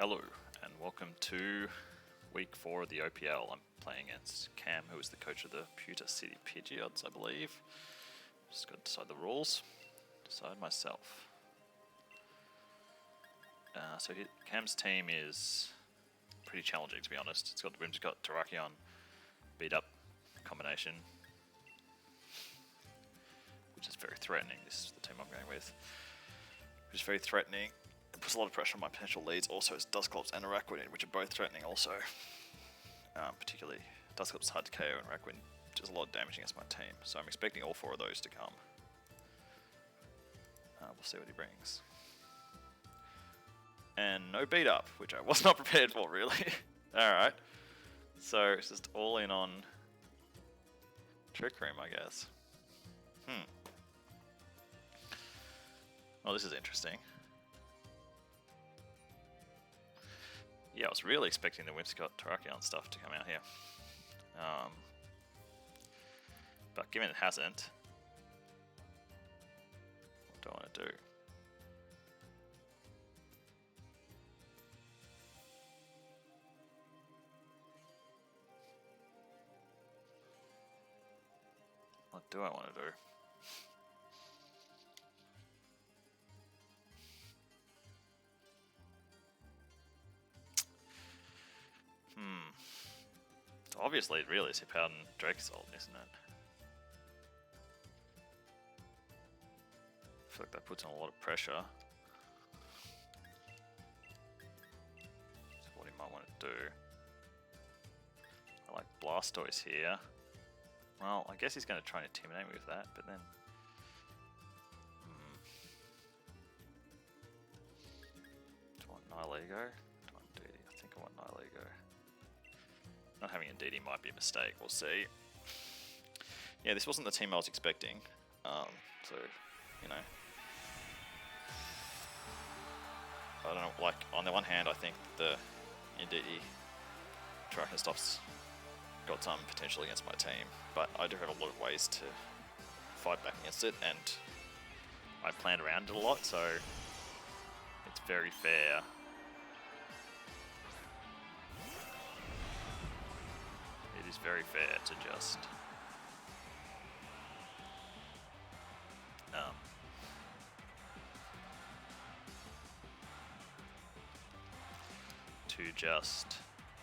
Hello, and welcome to week 4 of the OPL. I'm playing against Cam, who is the coach of the Pewter City Pidgeots, I believe. Just got to decide the rules. Decide myself. Cam's team is pretty challenging, to be honest. It's got Terrakion, beat up combination, which is very threatening. This is the team I'm going with, which is very threatening. It puts a lot of pressure on my potential leads. Also, it's Dusclops and Araquanid, which are both threatening also. Particularly, Dusclops is hard to KO and Araquanid does a lot of damage against my team. So I'm expecting all 4 of those to come. We'll see what he brings. And no beat up, which I was not prepared for, really. Alright. So it's just all in on Trick Room, I guess. Well, this is interesting. Yeah, I was really expecting the Whimsicott Terrakion stuff to come out here. But given it hasn't, what do I want to do? What do I want to do? So obviously it really is Hip Out and Drake's ult, isn't it? I feel like that puts on a lot of pressure. So what he might want to do. I like Blastoise here. Well, I guess he's going to try and intimidate me with that, but then... Do I want Nihilego? Do I want DD? I think I want Nihilego. Not having a DD might be a mistake, we'll see. Yeah, this wasn't the team I was expecting. So, you know. I don't know, like, on the one hand, I think the DD Terrakion stuff's got some potential against my team, but I do have a lot of ways to fight back against it, and I planned around it a lot, so it's very fair. It is very fair to just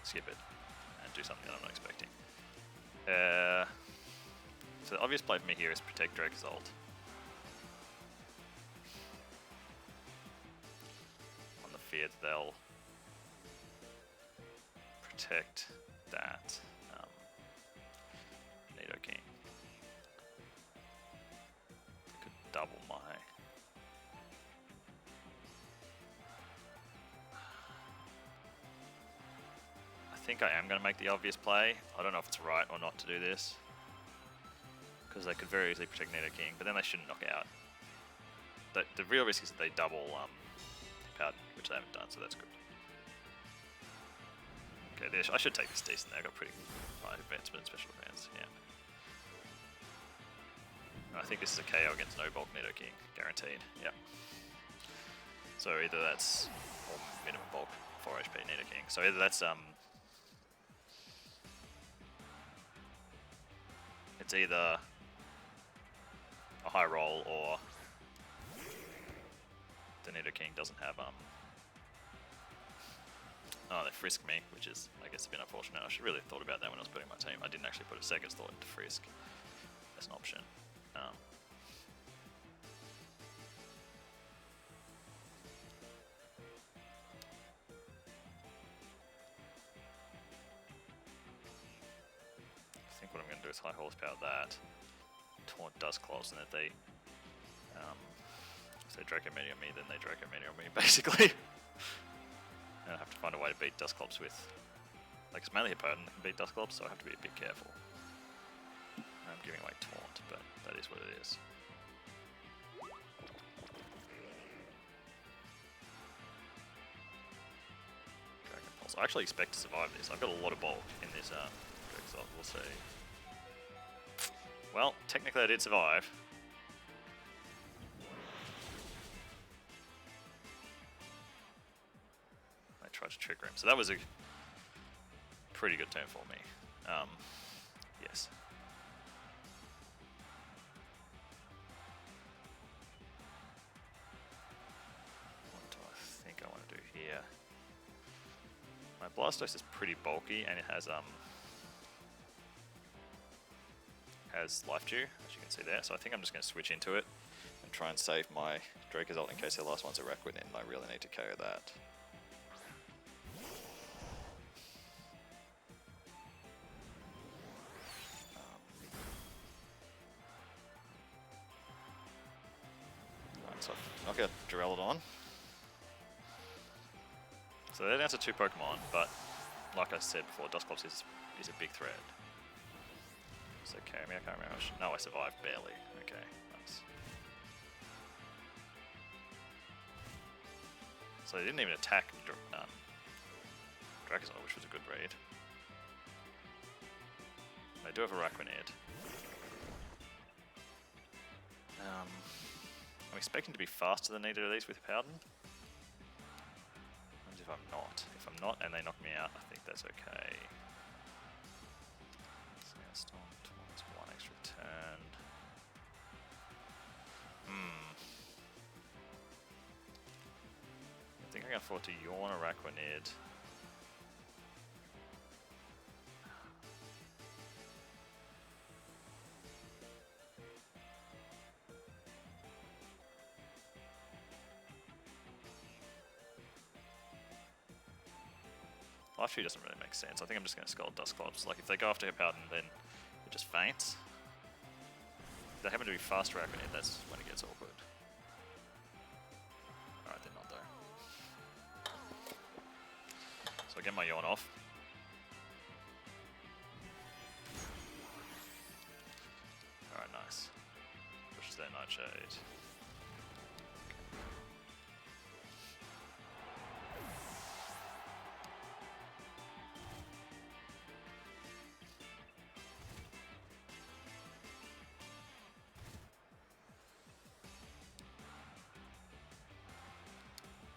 skip it and do something that I'm not expecting. So the obvious play for me here is protect Drake's ult. On the fear that they'll protect that Nidoking. Could double my... I think I am going to make the obvious play. I don't know if it's right or not to do this, because they could very easily protect Nidoking, but then they shouldn't knock out. The real risk is that they double Powder, which they haven't done, so that's good. Okay, I should take this decent there. I got pretty high advancement and special advance, yeah. I think this is a KO against no bulk Nidoking, guaranteed, yeah. So either that's or minimum bulk 4 HP Nidoking. So either that's it's either a high roll or the Nidoking doesn't have oh, they frisk me, which is, I guess, a bit unfortunate. I should really have thought about that when I was putting my team. I didn't actually put a second's thought into frisk as an option. I think what I'm going to do is high horsepower that, taunt Dusclops, and if they Draco Meteor me, then they Draco Meteor me, basically. And I have to find a way to beat Dusclops with, like, it's mainly Hippopotamus that can beat Dusclops, so I have to be a bit careful. I'm giving away taunt, but that is what it is. Dragon Pulse. I actually expect to survive this. I've got a lot of bulk in this Dragon, we'll see. Well, technically I did survive. tried to trigger him. So that was a pretty good turn for me. Yes. What do I think I want to do here? My Blastoise is pretty bulky and it has Life Dew, as you can see there. So I think I'm just going to switch into it and try and save my Dracozolt in case the last one's a Raquin and I really need to KO that. Alright, so I'll get Duraludon. So they're down to 2 Pokemon, but like I said before, Dusclops is a big threat. So carry me, I can't remember. No, I survived barely. Okay, nice. So they didn't even attack Dracozolt, which was a good read. They do have a Raquinid. I'm expecting to be faster than either of these with Powder. If I'm not. If I'm not and they knock me out, I think that's okay. Snowstorm towards 1 extra turn. I think I can afford to yawn a Raquinid. Life Dew doesn't really make sense. I think I'm just going to Scald Dusclops. Like, if they go after Hippowdon, then it just faints. If they happen to be fast Raquinid, that's when it gets awkward. Alright, they're not though. So I get my yawn off. Alright, nice. Pushes their Nightshade.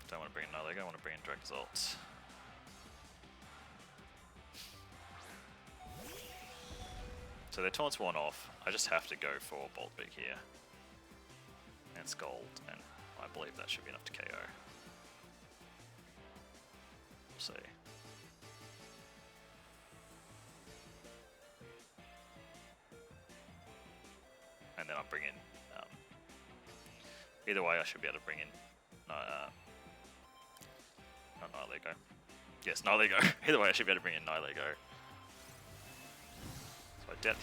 Don't want to bring in Nihilego, I want to bring in Dracozolt. So their taunt's worn off. I just have to go for Bolt Beak here. And Scald, and I believe that should be enough to KO. We'll see. And then I'll bring in... either way, I should be able to bring in... not Nihilego. Yes, Nihilego. Either way, I should be able to bring in Nihilego. So I doubt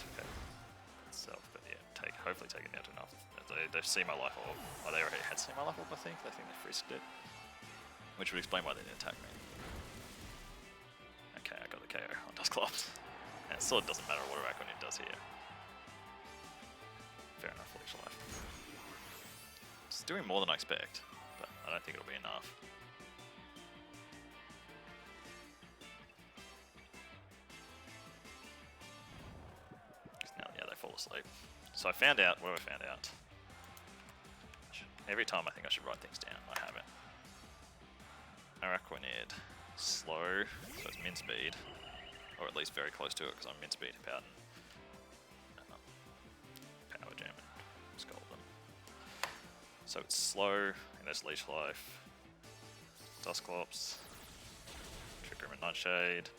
itself, but yeah, hopefully take it down to enough. They've seen my Life Orb. Oh, they already had seen my Life Orb, I think. They frisked it. Which would explain why they didn't attack me. Okay, I got the KO on Dusclops. And it sort of doesn't matter what a Raquinid does here. Fair enough, Leech Life. It's doing more than I expect, but I don't think it'll be enough. Fall asleep. So I found out, what have I found out? Every time I think I should write things down, I haven't. Araquanid, slow, so it's min speed, or at least very close to it because I'm min speed Powder. Power Jam and Scald them. So it's slow, and there's Leech Life, Dusclops, Trigger him and Nightshade.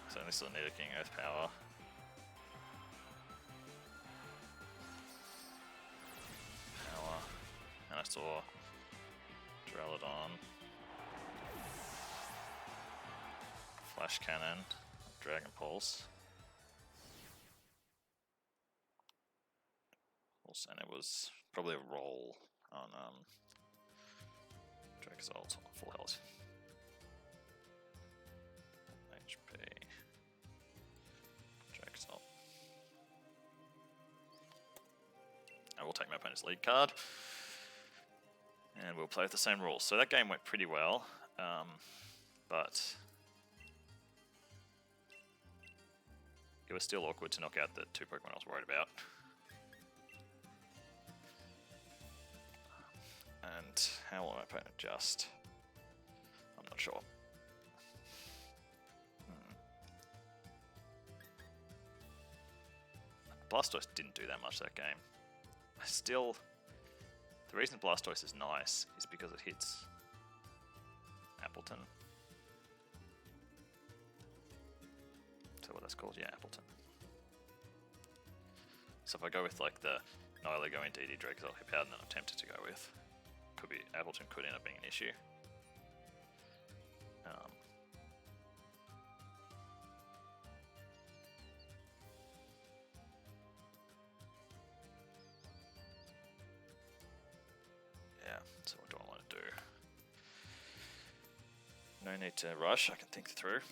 So I still need a King Earth Power. And I saw Duraludon, Flash Cannon, Dragon Pulse. And it was probably a roll on Dracozolt on full health. HP. Dracozolt. I will take my opponent's lead card. And we'll play with the same rules. So that game went pretty well. But it was still awkward to knock out the 2 Pokemon I was worried about. And how will my opponent adjust? I'm not sure. Blastoise didn't do that much that game. The reason Blastoise is nice is because it hits Appleton. So what that's called? Yeah, Appleton. So if I go with like the Nyla going DD Drexel hip out and then I'm tempted to go with, Appleton could end up being an issue. Yeah, so what do I want to do? No need to rush, I can think through.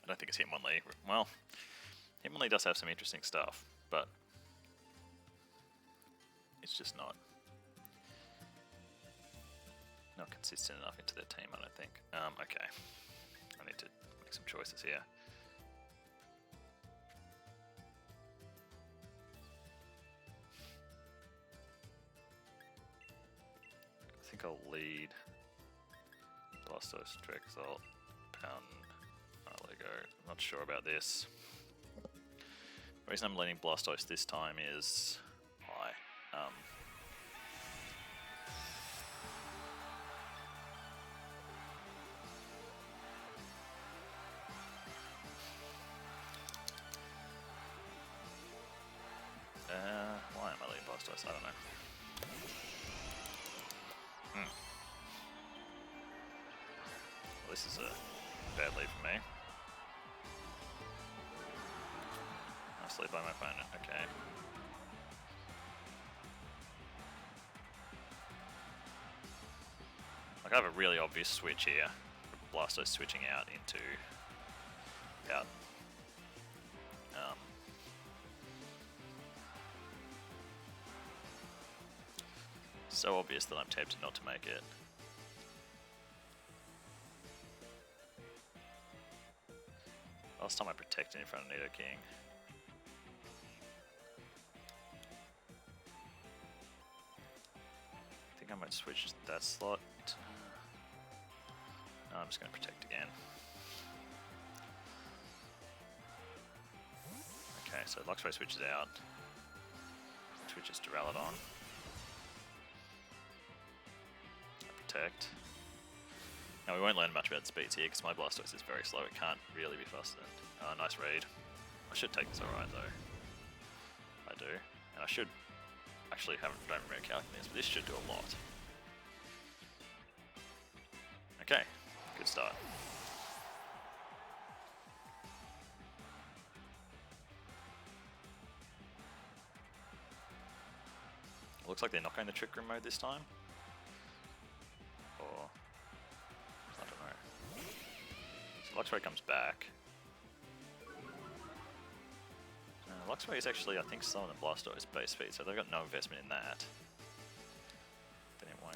I don't think it's Hitmonlee. Well, Hitmonlee does have some interesting stuff, but it's just not consistent enough into their team, I don't think. Okay, I need to make some choices here. I think I'll lead Blastoise, Drexel, Pound, Lego. I'm not sure about this. The reason I'm leading Blastoise this time is why am I leading Blastoise? I don't know. Well, this is a bad lead for me. Nicely by my opponent, okay. Like I have a really obvious switch here. Blastoise switching out into Powder. So obvious that I'm tempted not to make it. Last time I protected in front of Nidoking. I think I might switch that slot. No, I'm just going to protect again. Okay, so Luxray switches out. Switches to Ralladon. Protect. Now we won't learn much about speeds here because my Blastoise is very slow. It can't really be faster. Nice read. I should take this alright though. I do. And I should actually don't remember calculating this, but this should do a lot. Okay, good start. Looks like they're not going to Trick Room mode this time. Or I don't know. So Luxray comes back. Luxray is actually, I think, slower than Blastoise base speed, so they've got no investment in that. Then it won't.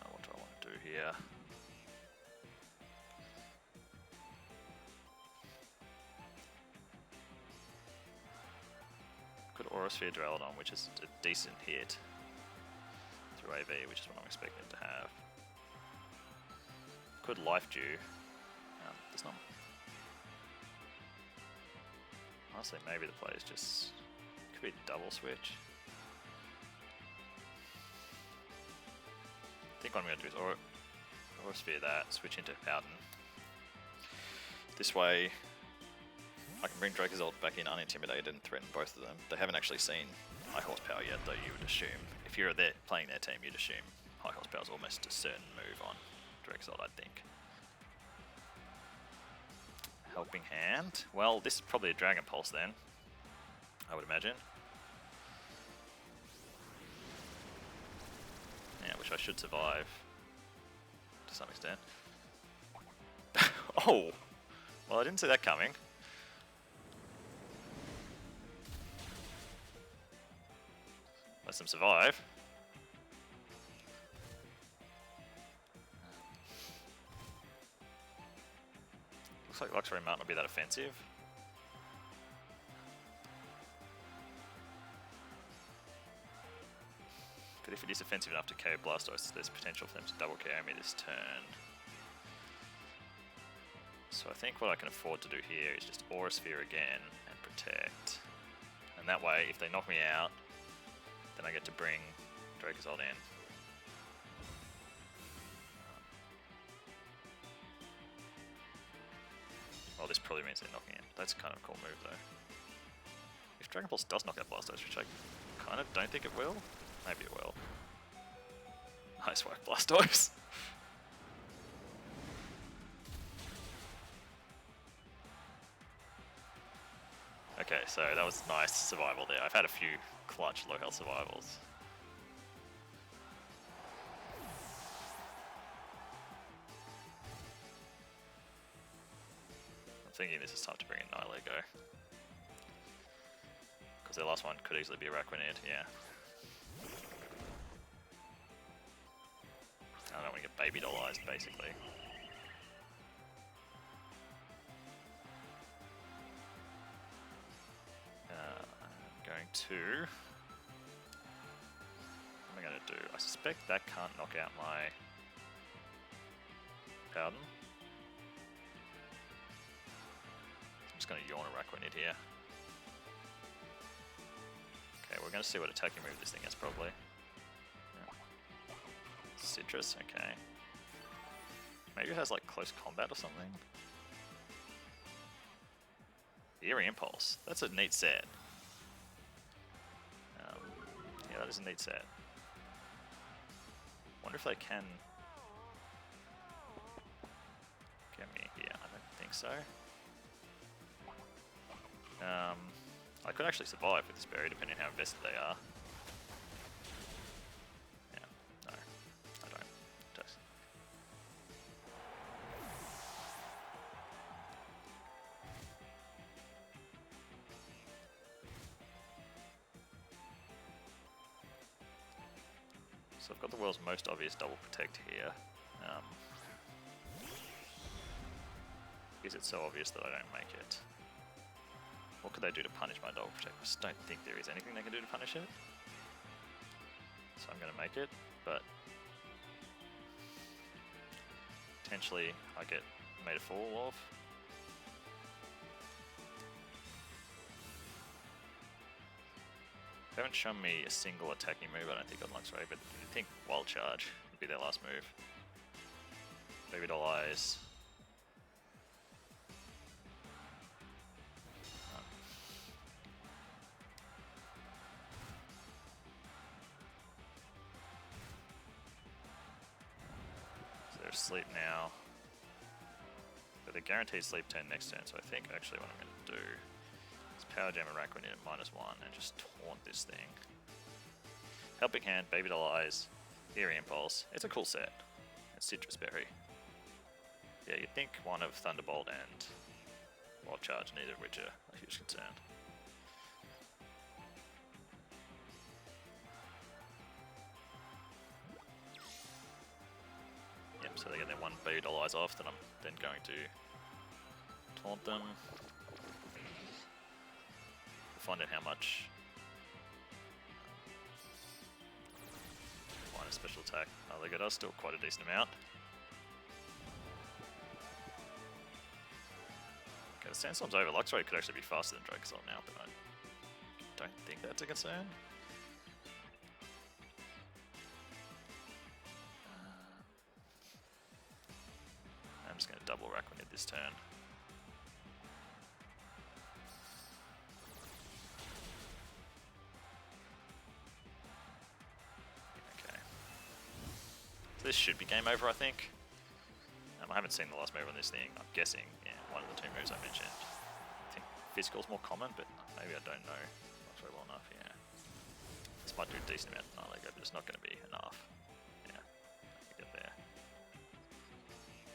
What do I want to do here? Could Aura Sphere Duraludon, which is a decent hit through AV, which is what I'm expecting it to have. Could Life Dew. There's not. Honestly, maybe the play is just could be double switch. I think what I'm going to do is Aura Sphere that, switch into Powder. This way, I can bring Dracozolt back in unintimidated and threaten both of them. They haven't actually seen high horsepower yet, though you would assume. If you're there playing their team, you'd assume high horsepower is almost a certain move on Dracozolt, I think. Helping Hand. Well, this is probably a Dragon Pulse then, I would imagine. Yeah, which I should survive to some extent. Oh! Well, I didn't see that coming. Let them survive. Looks like Luxray might not be that offensive. But if it is offensive enough to KO Blastoise, there's potential for them to double KO me this turn. So I think what I can afford to do here is just Aura Sphere again and protect. And that way, if they knock me out, then I get to bring Dracozolt in. Well, this probably means they're knocking it. That's kind of a cool move, though. If Dragon Pulse does knock out Blastoise, which I kind of don't think it will, maybe it will. Nice work, Blastoise. Okay, so that was nice survival there. I've had a few clutch low health survivals. I'm thinking this is time to bring in Nihilego. Because their last one could easily be a Araquanid, yeah. I don't want to get baby dollized, basically. I'm going to... What am I going to do? I suspect that can't knock out my... Powder. I'm just going to yawn a Araquanid here. Okay, we're going to see what attacking move this thing is, probably. Citrus, okay. Maybe it has like close combat or something. Eerie Impulse. That's a neat set. Yeah, that is a neat set. Wonder if they can get me here. I don't think so. I could actually survive with this berry depending on how invested they are. So I've got the world's most obvious double protect here. Is it so obvious that I don't make it? What could they do to punish my double protect? I just don't think there is anything they can do to punish it. So I'm going to make it, but potentially I get made a fool of. They haven't shown me a single attacking move, I don't think, on Luxray, but I think Wild Charge would be their last move. Baby Doll Eyes. So they're asleep now. But they're guaranteed sleep 10 next turn, so I think actually what I'm going to do is Power Jam a Araquanid at -1 and just taunt this thing. Helping Hand, Baby Doll Eyes, Eerie Impulse. It's a cool set. It's Citrus Berry. Yeah, you'd think one of Thunderbolt and Wild Charge, neither of which are a huge concern. Yep, so they get their one Baby Doll Eyes off, then I'm then going to taunt them. Find out how much minus special attack. Oh, look at us, still quite a decent amount. Okay, the Sandstorm's over. Luxray could actually be faster than Dracozolt now, but I don't think that's a concern. I'm just going to double Araquanid this turn. This should be game over, I think. I haven't seen the last move on this thing. I'm guessing, yeah, one of the two moves I mentioned. I think Physical's more common, but maybe I don't know not very well enough, yeah. This might do a decent amount of Nihilego, but it's not going to be enough. Yeah, get there.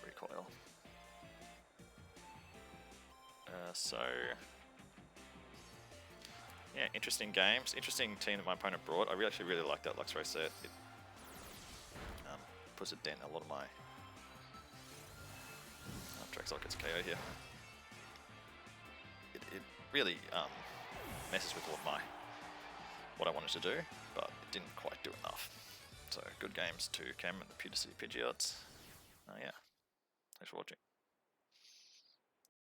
Recoil. So yeah, interesting games, interesting team that my opponent brought. I actually really like that Luxray set. It puts a dent in a lot of my. Drexel gets KO here. It really messes with all of what I wanted to do, but it didn't quite do enough. So good games to Cam and the Pewter City Pidgeots. Yeah, thanks for watching.